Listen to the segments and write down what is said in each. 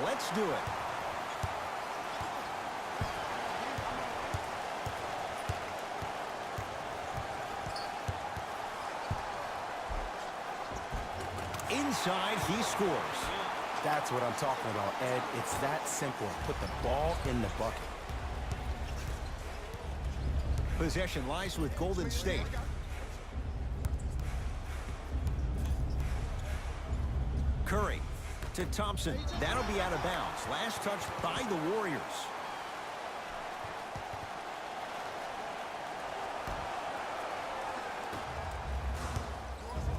Let's do it. Inside, he scores. That's what I'm talking about, Ed. It's that simple. Put the ball in the bucket. Possession lies with Golden State. Curry to Thompson. That'll be out of bounds. Last touch by the Warriors.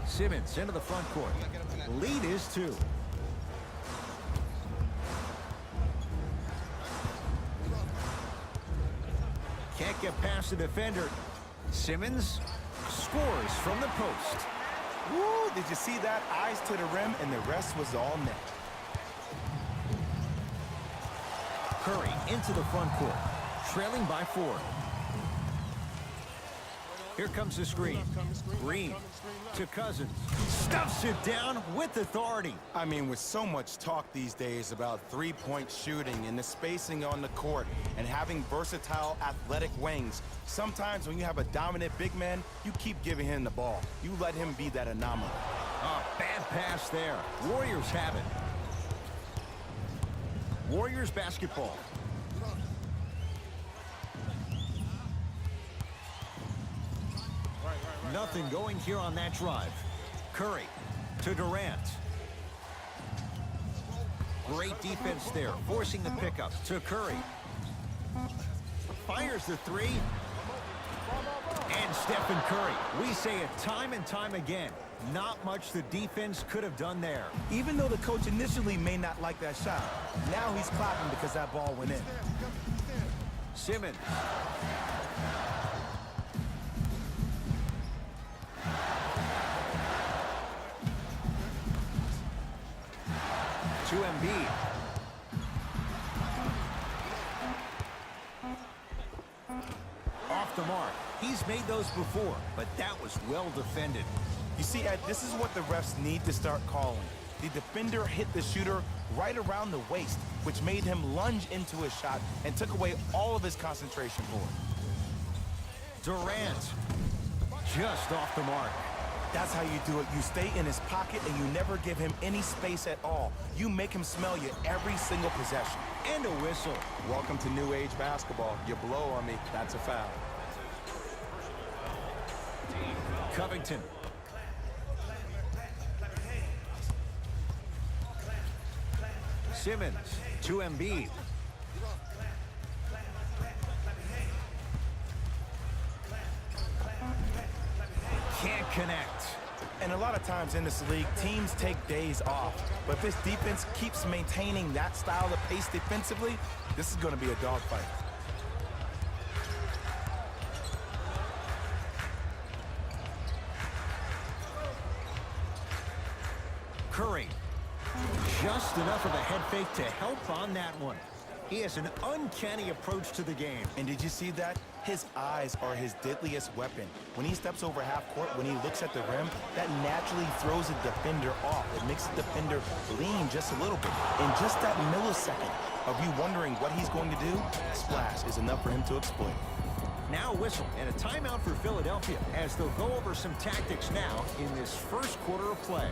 Simmons into the front court. Lead is 2. Can't get past the defender. Simmons scores from the post. Woo! Did you see that? Eyes to the rim, and the rest was all net. Curry into the front court, trailing by 4. Here comes the screen. Green to Cousins. Stuffs it down with authority. I mean, with so much talk these days about three-point shooting and the spacing on the court and having versatile athletic wings, sometimes when you have a dominant big man, you keep giving him the ball. You let him be that anomaly. Oh, bad pass there. Warriors have it. Warriors basketball. Nothing going here on that drive. Curry to Durant. Great defense there, forcing the pickup to Curry. Fires the 3. And Stephen Curry. We say it time and time again. Not much the defense could have done there. Even though the coach initially may not like that shot, now he's clapping because that ball went in. Simmons. To Embiid. Off the mark. He's made those before, but that was well defended. You see, Ed, this is what the refs need to start calling. The defender hit the shooter right around the waist, which made him lunge into his shot and took away all of his concentration for it. Durant. Just off the mark. That's how you do it. You stay in his pocket and you never give him any space at all. You make him smell you every single possession. And a whistle. Welcome to new age basketball. You blow on me, that's a foul. Covington. Simmons to Embiid. Can't connect. And a lot of times in this league, teams take days off. But if this defense keeps maintaining that style of pace defensively, this is going to be a dogfight. Curry. Just enough of a head fake to help on that one. He has an uncanny approach to the game. And did you see that? His eyes are his deadliest weapon. When he steps over half court, when he looks at the rim, that naturally throws a defender off. It makes the defender lean just a little bit. In just that millisecond of you wondering what he's going to do, splash is enough for him to exploit. Now a whistle and a timeout for Philadelphia as they'll go over some tactics now in this first quarter of play.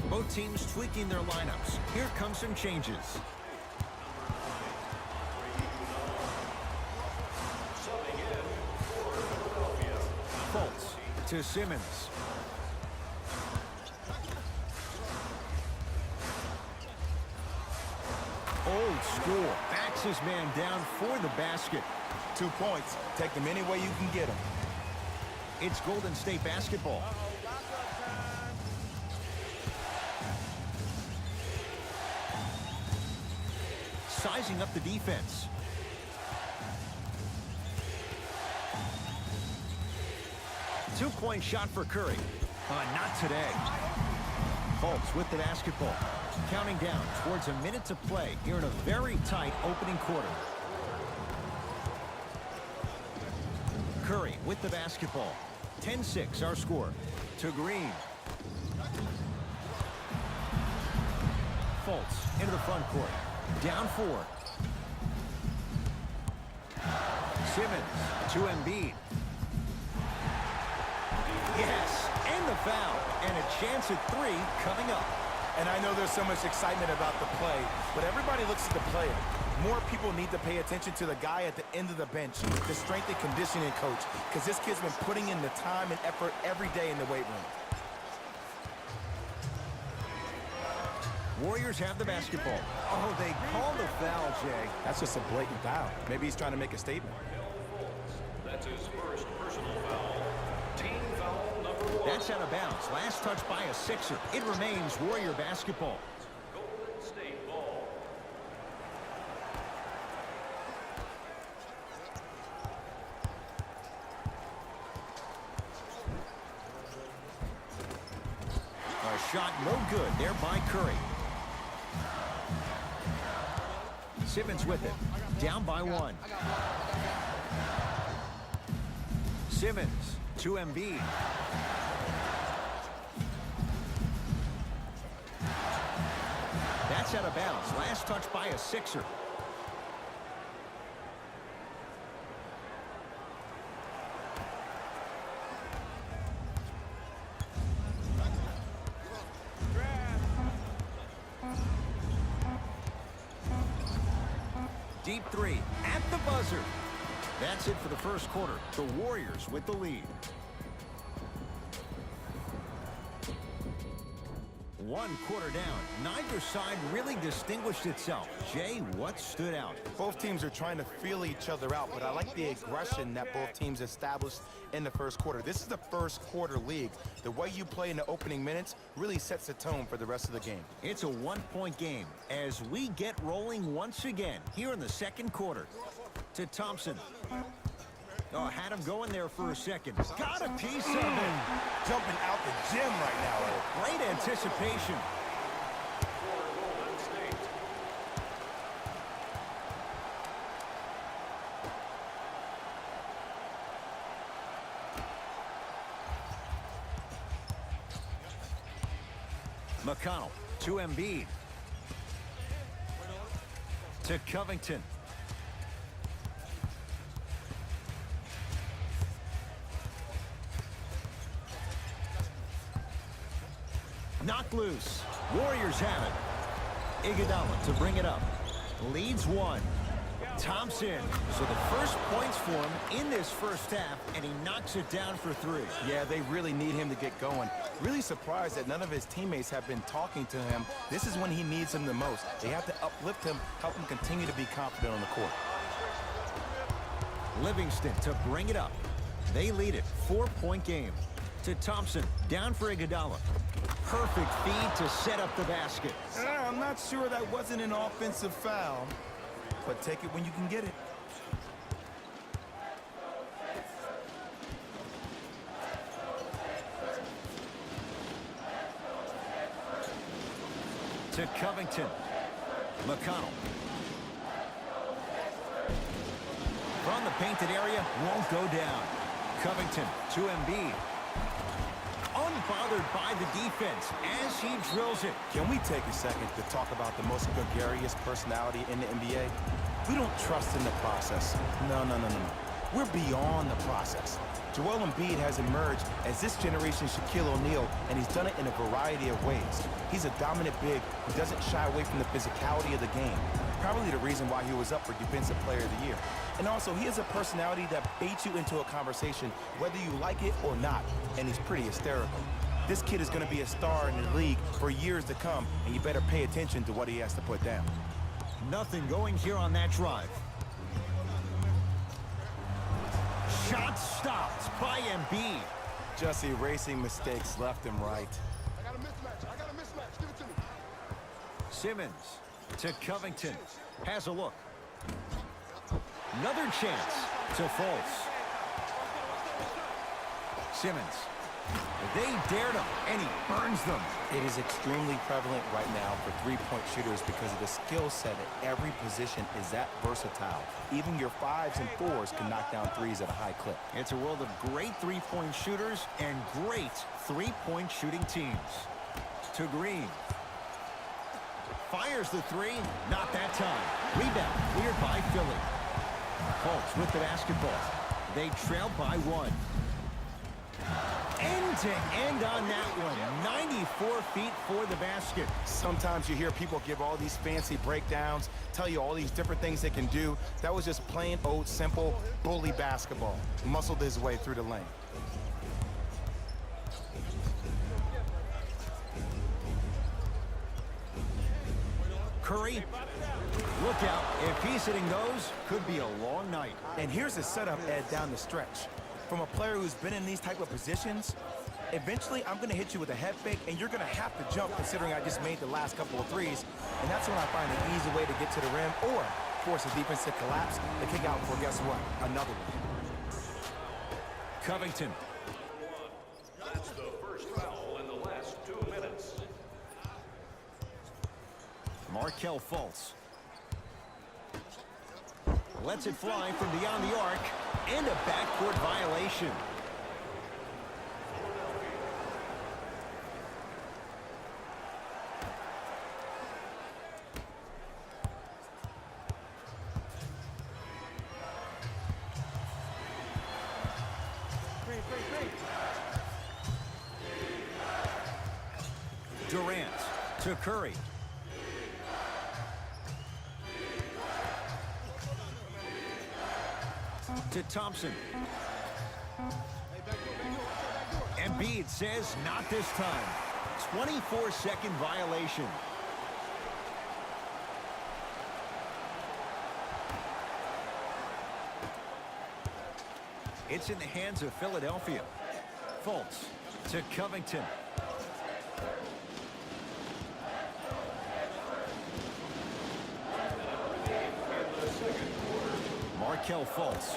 Both teams tweaking their lineups. Here come some changes. Fultz to Simmons. Old school. Backs his man down for the basket. 2 points. Take them any way you can get them. It's Golden State basketball. Sizing up the defense. Two-point shot for Curry. Not today. Fultz with the basketball. Counting down towards a minute to play here in a very tight opening quarter. Curry with the basketball. 10-6 our score. To Green. Fultz into the front court. Down 4. Simmons to Embiid. Yes, and the foul. And a chance at 3 coming up. And I know there's so much excitement about the play, but everybody looks at the player. More people need to pay attention to the guy at the end of the bench, the strength and conditioning coach, because this kid's been putting in the time and effort every day in the weight room. Warriors have the basketball. Oh, they call the foul, Jay. That's just a blatant foul. Maybe he's trying to make a statement. That's his first personal foul. Team foul number 1. That's out of bounds. Last touch by a Sixer. It remains Warrior basketball. Golden State ball. A shot no good there by Curry. Simmons with it. Down by 1. Simmons to Embiid. That's out of bounds. Last touch by a Sixer. Deep 3 at the buzzer. That's it for the first quarter. The Warriors with the lead. 1 quarter down. Neither side really distinguished itself. Jay, what stood out? Both teams are trying to feel each other out, but I like the aggression that both teams established in the first quarter. This is the first quarter league. The way you play in the opening minutes really sets the tone for the rest of the game. It's a 1-point game as we get rolling once again here in the second quarter. To Thompson. Oh, had him going there for a second. Got a piece of him. Jumping out the gym right now. Great anticipation. For Golden State. McConnell to Embiid. To Covington. Knocked loose. Warriors have it. Iguodala to bring it up. Leads 1. Thompson. So the first points for him in this first half, and he knocks it down for 3. Yeah, they really need him to get going. Really surprised that none of his teammates have been talking to him. This is when he needs him the most. They have to uplift him, help him continue to be confident on the court. Livingston to bring it up. They lead it. 4-point game. To Thompson. Down for Iguodala. Perfect feed to set up the basket. I'm not sure that wasn't an offensive foul, but take it when you can get it. To Covington. McConnell. From the painted area, won't go down. Covington to Embiid. Unbothered by the defense as he drills it. Can we take a second to talk about the most gregarious personality in the NBA? We don't trust in the process. No. We're beyond the process. Joel Embiid has emerged as this generation's Shaquille O'Neal, and he's done it in a variety of ways. He's a dominant big who doesn't shy away from the physicality of the game. Probably the reason why he was up for Defensive Player of the Year. And also, he has a personality that baits you into a conversation, whether you like it or not, and he's pretty hysterical. This kid is going to be a star in the league for years to come, and you better pay attention to what he has to put down. Nothing going here on that drive. Shot stopped by Embiid. Just erasing mistakes left and right. I got a mismatch. Give it to me. Simmons to Covington. Has a look. Another chance to Fultz. Simmons They dared him, and he burns them. It is extremely prevalent right now for three-point shooters because of the skill set at every position is that versatile. Even your 5s and 4s can knock down 3s at a high clip. It's a world of great three-point shooters and great three-point shooting teams. To Green. Fires the three. Not that time. Rebound cleared by Philly. Colts with the basketball. They trail by 1. End-to-end on that one. 94 feet for the basket. Sometimes you hear people give all these fancy breakdowns, tell you all these different things they can do. That was just plain old simple bully basketball. Muscled his way through the lane. Curry, look out. If he's hitting those, could be a long night. And here's the setup, Ed, down the stretch. From a player who's been in these type of positions, eventually I'm going to hit you with a head fake, and you're going to have to jump considering I just made the last couple of threes. And that's when I find an easy way to get to the rim or force the defense to collapse and kick out for, guess what, another one. Covington. That's the first foul in the last 2 minutes. Markelle Fultz. Lets it fly from beyond the arc. And a backcourt violation. Durant to Curry. To Thompson. Embiid says not this time. 24-second violation. It's in the hands of Philadelphia. Fultz to Covington. Markelle Fultz.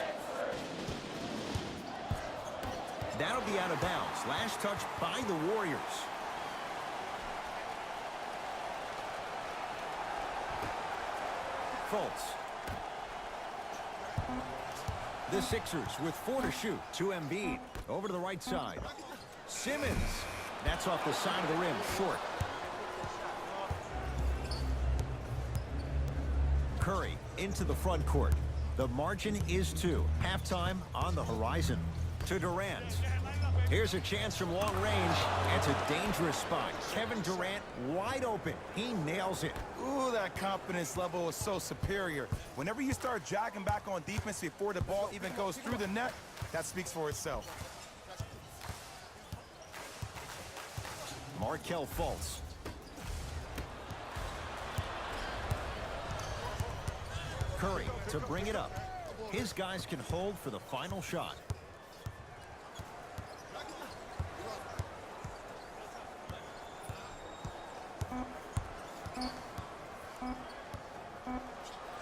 That'll be out of bounds. Last touch by the Warriors. Fultz. The Sixers with 4 to shoot. To Embiid. Over to the right side. Simmons. That's off the side of the rim. Short. Curry into the front court. The margin is 2. Halftime on the horizon. To Durant. Here's a chance from long range. It's a dangerous spot. Kevin Durant wide open. He nails it. Ooh, that confidence level is so superior. Whenever you start jogging back on defense before the ball even goes through the net, that speaks for itself. Markelle Fultz. Curry to bring it up. His guys can hold for the final shot.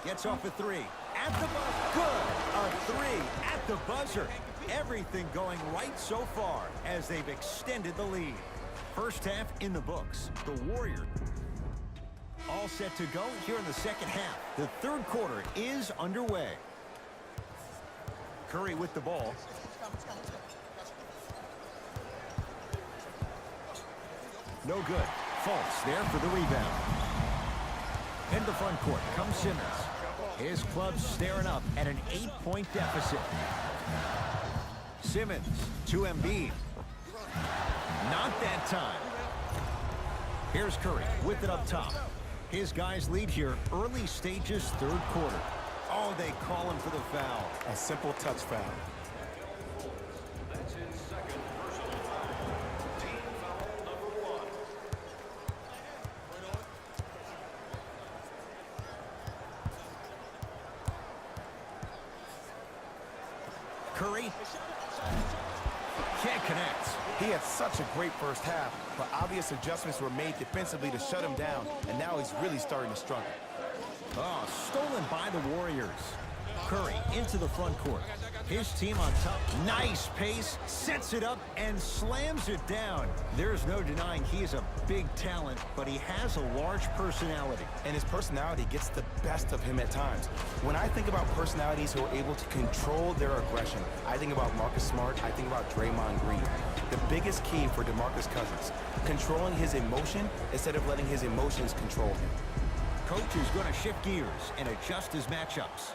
Gets off a 3. At the buzzer. Good. A 3 at the buzzer. Everything going right so far as they've extended the lead. First half in the books. The Warriors all set to go here in the second half. The third quarter is underway. Curry with the ball. No good. Fultz there for the rebound. In the front court comes Simmons. His club staring up at an 8-point deficit. Simmons to Embiid. Not that time. Here's Curry with it up top. His guys lead here early stages third quarter. Oh, they call him for the foul. A simple touch foul. That's his second personal foul. Team foul number 1. Curry can't connect. He had such a great first half, but obvious adjustments were made defensively to shut him down, and now he's really starting to struggle. Oh, stolen by the Warriors. Curry into the front court. His team on top. Nice pace, sets it up, and slams it down. There's no denying he is a big talent, but he has a large personality. And his personality gets the best of him at times. When I think about personalities who are able to control their aggression, I think about Marcus Smart, I think about Draymond Green. The biggest key for DeMarcus Cousins, controlling his emotion instead of letting his emotions control him. Coach is going to shift gears and adjust his matchups.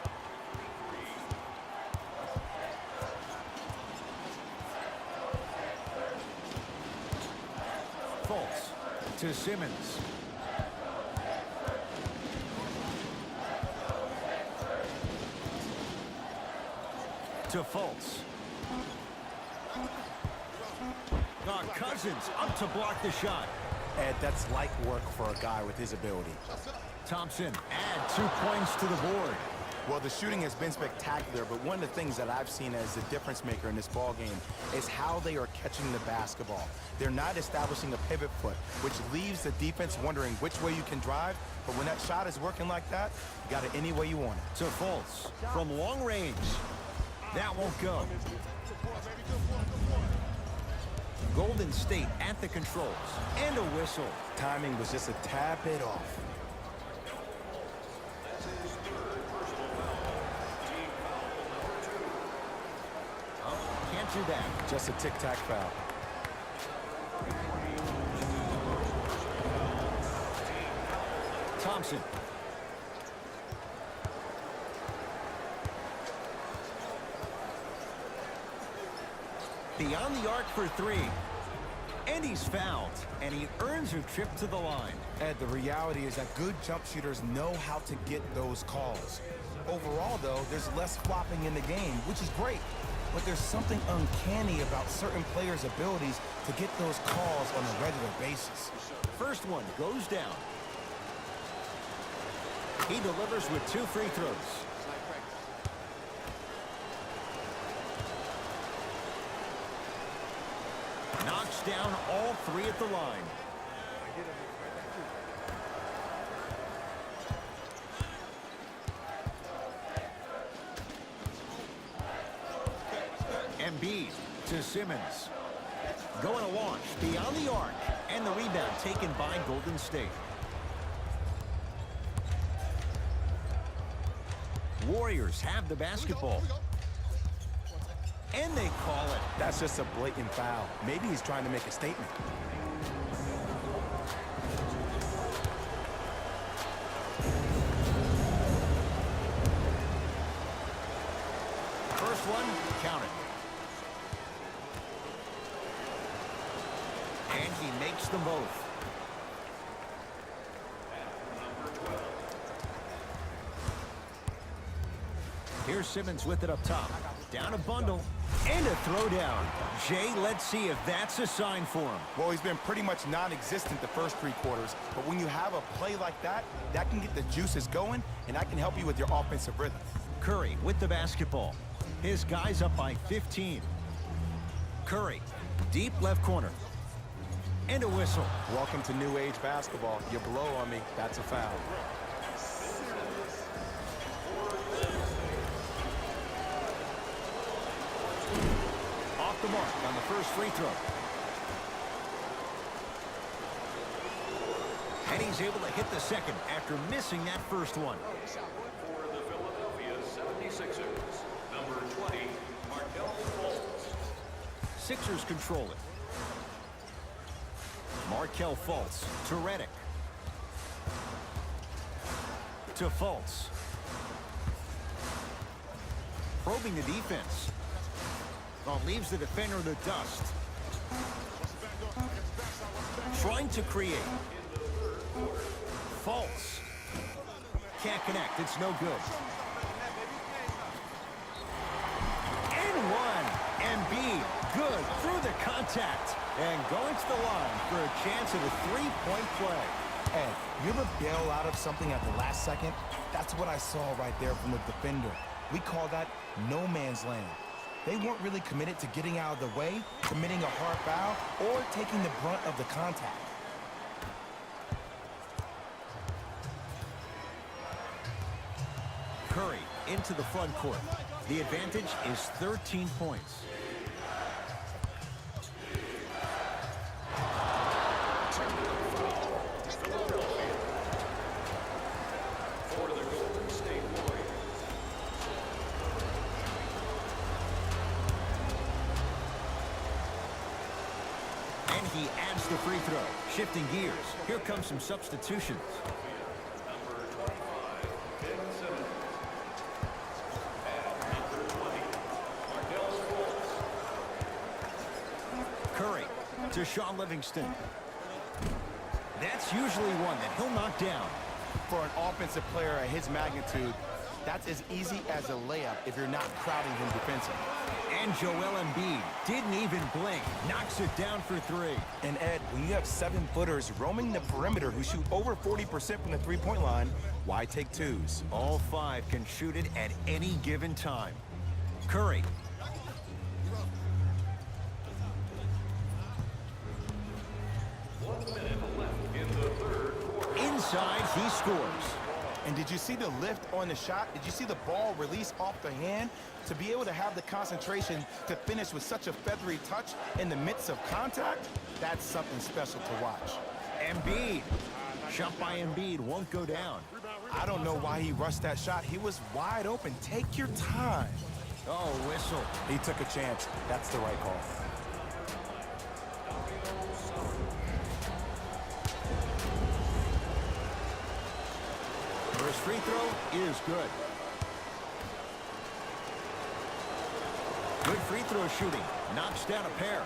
Fultz to Simmons. To Fultz. Cousins up to block the shot. Ed, that's light work for a guy with his ability. Thompson add 2 points to the board. Well, the shooting has been spectacular, but one of the things that I've seen as the difference maker in this ball game is how they are catching the basketball. They're not establishing a pivot foot, which leaves the defense wondering which way you can drive, but when that shot is working like that, you got it any way you want it. To Fultz from long range. That won't go. Golden State at the controls. And a whistle. Timing was just a tad bit off. Can't do that. Just a tic-tac foul. Thompson. Beyond the arc for three. And he's fouled. And he earns a trip to the line. Ed, the reality is that good jump shooters know how to get those calls. Overall, though, there's less flopping in the game, which is great. But there's something uncanny about certain players' abilities to get those calls on a regular basis. First one goes down. He delivers with 2 free throws. Knocks down all 3 at the line. Embiid to Simmons. Going to launch beyond the arc. And the rebound taken by Golden State. Warriors have the basketball. And they call it. That's just a blatant foul. Maybe he's trying to make a statement. First one, count it. And he makes them both. Here's Simmons with it up top. Down a bundle. And a throwdown. Jay, let's see if that's a sign for him. Well, he's been pretty much non-existent the first 3 quarters, but when you have a play like that, that can get the juices going, and that can help you with your offensive rhythm. Curry with the basketball. His guy's up by 15. Curry, deep left corner. And a whistle. Welcome to new age basketball. You blow on me, that's a foul. Off the mark on the first free throw. And he's able to hit the second after missing that first one. For the Philadelphia 76ers, number 20, Markel Fultz. Sixers control it. Markel Fultz to Redick. To Fultz. Probing the defense. Well, leaves the defender in the dust. Trying to create. Fultz. Can't connect. It's no good. And one. Embiid. Good. Through the contact. And going to the line for a chance at a 3-point play. Ed, you ever bail out of something at the last second? That's what I saw right there from the defender. We call that no man's land. They weren't really committed to getting out of the way, committing a hard foul, or taking the brunt of the contact. Curry into the front court. The advantage is 13 points. For the Golden State Warriors. And he adds the free throw. Shifting gears. Here comes some substitutions. Number 25, Ben Simmons. And number 20, Markel Fultz. Curry to Shaun Livingston. That's usually one that he'll knock down. For an offensive player at his magnitude, that's as easy as a layup if you're not crowding him defensively. And Joel Embiid didn't even blink. Knocks it down for three. And Ed, when you have 7-footers roaming the perimeter who shoot over 40% from the three-point line, why take twos? All five can shoot it at any given time. Curry. Inside, he scores. And did you see the lift on the shot? Did you see the ball release off the hand? To be able to have the concentration to finish with such a feathery touch in the midst of contact, that's something special to watch. Embiid. Shot by Embiid won't go down. I don't know why he rushed that shot. He was wide open. Take your time. Oh, whistle. He took a chance. That's the right call. First free throw is good. Good free throw shooting. Knocks down a pair.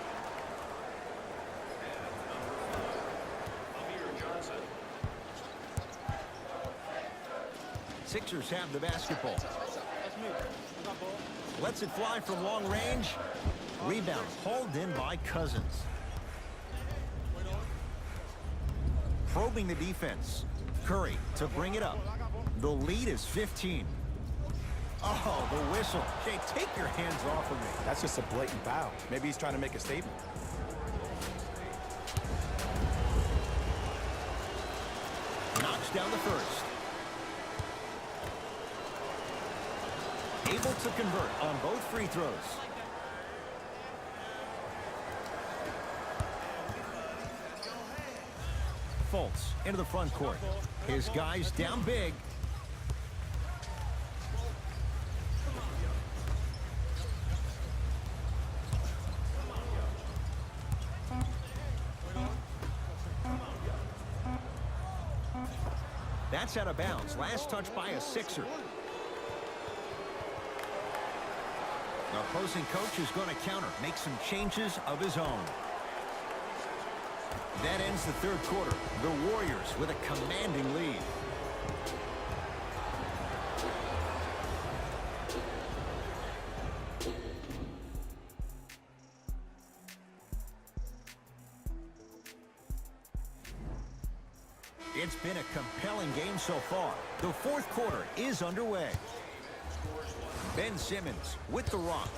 Sixers have the basketball. Lets it fly from long range. Rebound hauled in by Cousins. Probing the defense. Curry to bring it up. The lead is 15. Oh, the whistle. Jay, take your hands off of me. That's just a blatant foul. Maybe he's trying to make a statement. Knocks down the first. Able to convert on both free throws. Fultz into the front court. His guys down big. That's out of bounds. Last touch by a Sixer. The opposing coach is going to counter, make some changes of his own. That ends the third quarter. The Warriors with a commanding lead. It's been a compelling game so far. The fourth quarter is underway. Ben Simmons with the rock.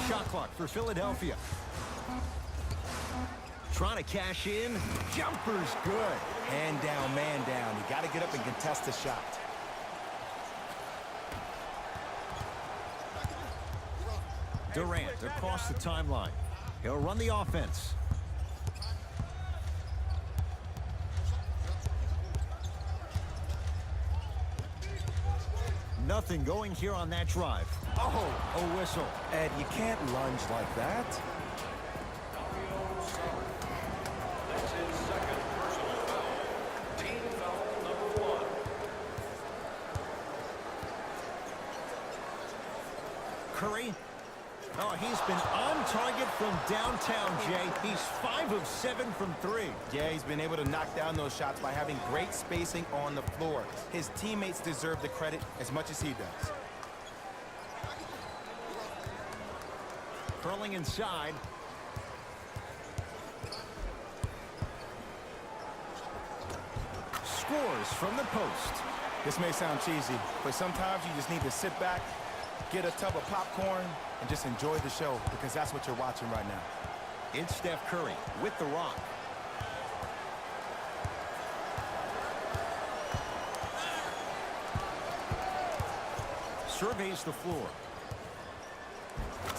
Shot clock for Philadelphia. Trying to cash in. Jumper's good. Hand down, man down. You got to get up and contest the shot. Durant across the timeline. He'll run the offense. Nothing going here on that drive. Oh, a whistle. Ed, you can't lunge like that. That's his second personal foul. Team foul number 1. Curry. Oh, he's been on target from downtown, Jay. He's 5 of 7 from 3. Yeah, he's been able to knock down those shots by having great spacing on the floor. His teammates deserve the credit as much as he does. Curling inside. Scores from the post. This may sound cheesy, but sometimes you just need to sit back Get a tub of popcorn and just enjoy the show because that's what you're watching right now. It's Steph Curry with the rock. Surveys the floor.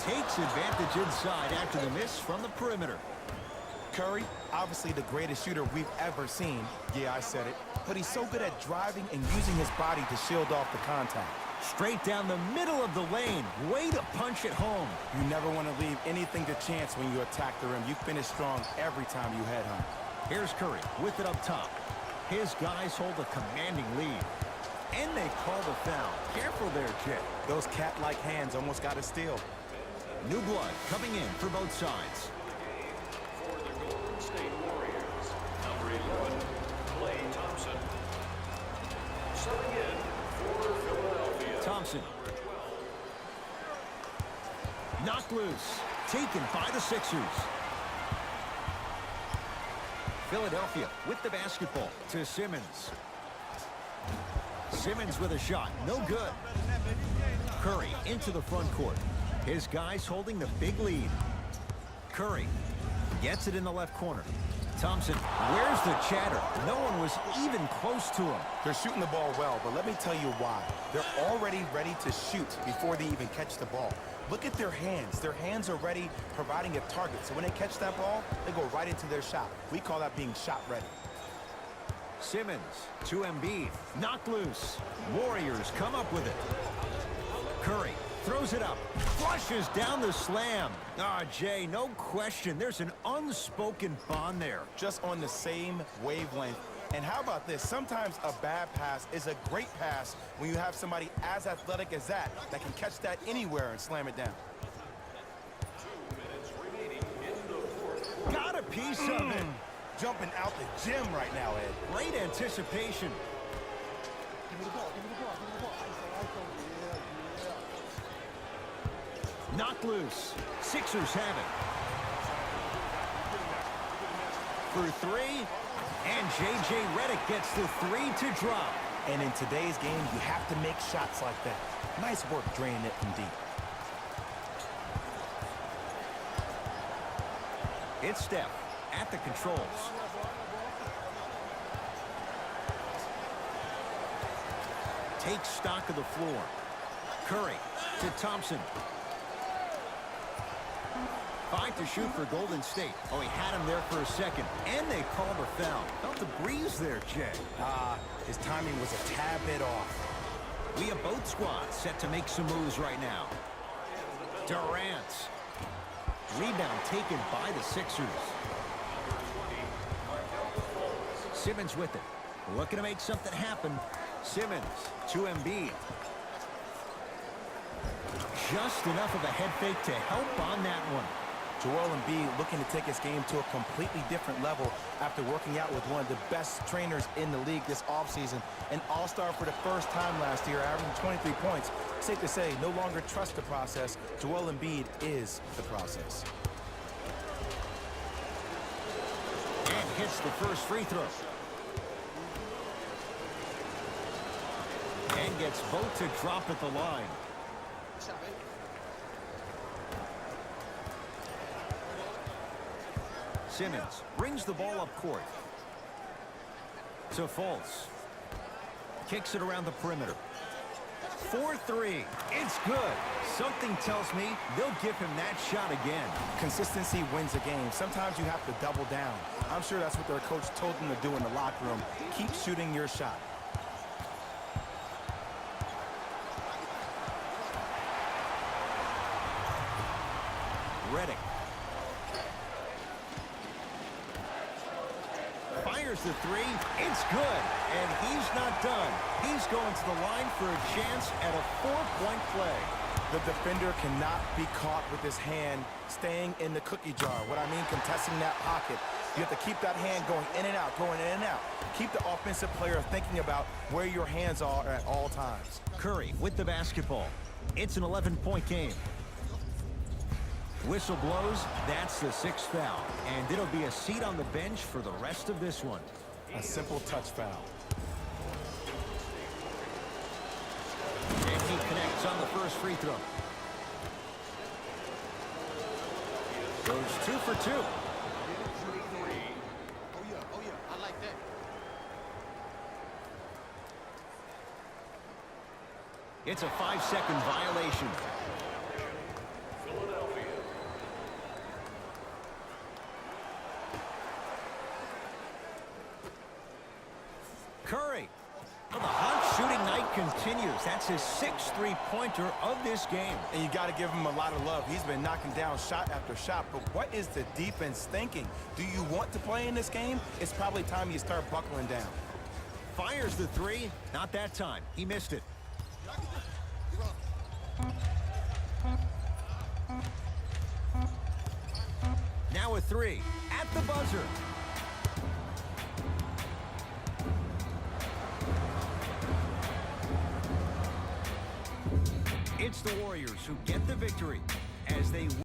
Takes advantage inside after the miss from the perimeter. Curry, obviously the greatest shooter we've ever seen. Yeah, I said it. But he's so good at driving and using his body to shield off the contact. Straight down the middle of the lane. Way to punch it home. You never want to leave anything to chance when you attack the rim. You finish strong every time you head home. Here's Curry with it up top. His guys hold a commanding lead. And they call the foul. Careful there, Chet. Those cat-like hands almost got a steal. New blood coming in for both sides. For the Golden State Warriors, number 11, Klay Thompson. Subbing in for Philadelphia, Thompson. number 12. Knocked loose. Taken by the Sixers. Philadelphia with the basketball to Simmons. Simmons with a shot. No good. Curry into the front court. His guys holding the big lead. Curry gets it in the left corner. Thompson, where's the chatter? No one was even close to him. They're shooting the ball well, but let me tell you why. They're already ready to shoot before they even catch the ball. Look at their hands. Their hands are ready, providing a target. So when they catch that ball, they go right into their shot. We call that being shot ready. Simmons to Embiid. Knocked loose. Warriors come up with it. Curry throws it up. Flushes down the slam. Ah, Jay, no question. There's an unspoken bond there. Just on the same wavelength. And how about this? Sometimes a bad pass is a great pass when you have somebody as athletic as that can catch that anywhere and slam it down. 2 minutes remaining in the fourth quarter. Got a piece of it. Jumping out the gym right now, Ed. Great anticipation. Give me the ball, give me the ball, give me the ball. Yeah. Knocked loose. Sixers have it. For three. And J.J. Redick gets the three to drop. And in today's game, you have to make shots like that. Nice work draining it from deep. It's Steph at the controls. Takes stock of the floor. Curry to Thompson. 5 to shoot for Golden State. Oh, he had him there for a second. And they call the foul. Felt the breeze there, Jay. His timing was a tad bit off. We have both squads set to make some moves right now. Durant. Rebound taken by the Sixers. Simmons with it. Looking to make something happen. Simmons to Embiid. Just enough of a head fake to help on that one. Joel Embiid looking to take his game to a completely different level after working out with one of the best trainers in the league this offseason. An all-star for the first time last year, averaging 23 points. Safe to say, no longer trust the process. Joel Embiid is the process. And hits the first free throw. And gets both to drop at the line. Simmons brings the ball up court. To Fultz. Kicks it around the perimeter. 4-3. It's good. Something tells me they'll give him that shot again. Consistency wins a game. Sometimes you have to double down. I'm sure that's what their coach told them to do in the locker room. Keep shooting your shot. Redick. Fires the three. It's good. And he's not done. He's going to the line for a chance at a 4-point play. The defender cannot be caught with his hand staying in the cookie jar. What I mean, contesting that pocket. You have to keep that hand going in and out, going in and out. Keep the offensive player thinking about where your hands are at all times. Curry with the basketball. It's an 11-point game. Whistle blows. That's the 6th foul. And it'll be a seat on the bench for the rest of this one. A simple touch foul. And he connects on the first free throw. Goes 2 for 2. Oh, yeah, I like that. It's a 5-second violation. Philadelphia. Curry. Well, the hot shooting night continues. That's his 6th three-pointer of this game. And you got to give him a lot of love. He's been knocking down shot after shot. But what is the defense thinking? Do you want to play in this game? It's probably time you start buckling down. Fires the three. Not that time. He missed it. Now a three. At the buzzer. It's the Warriors who get the victory as they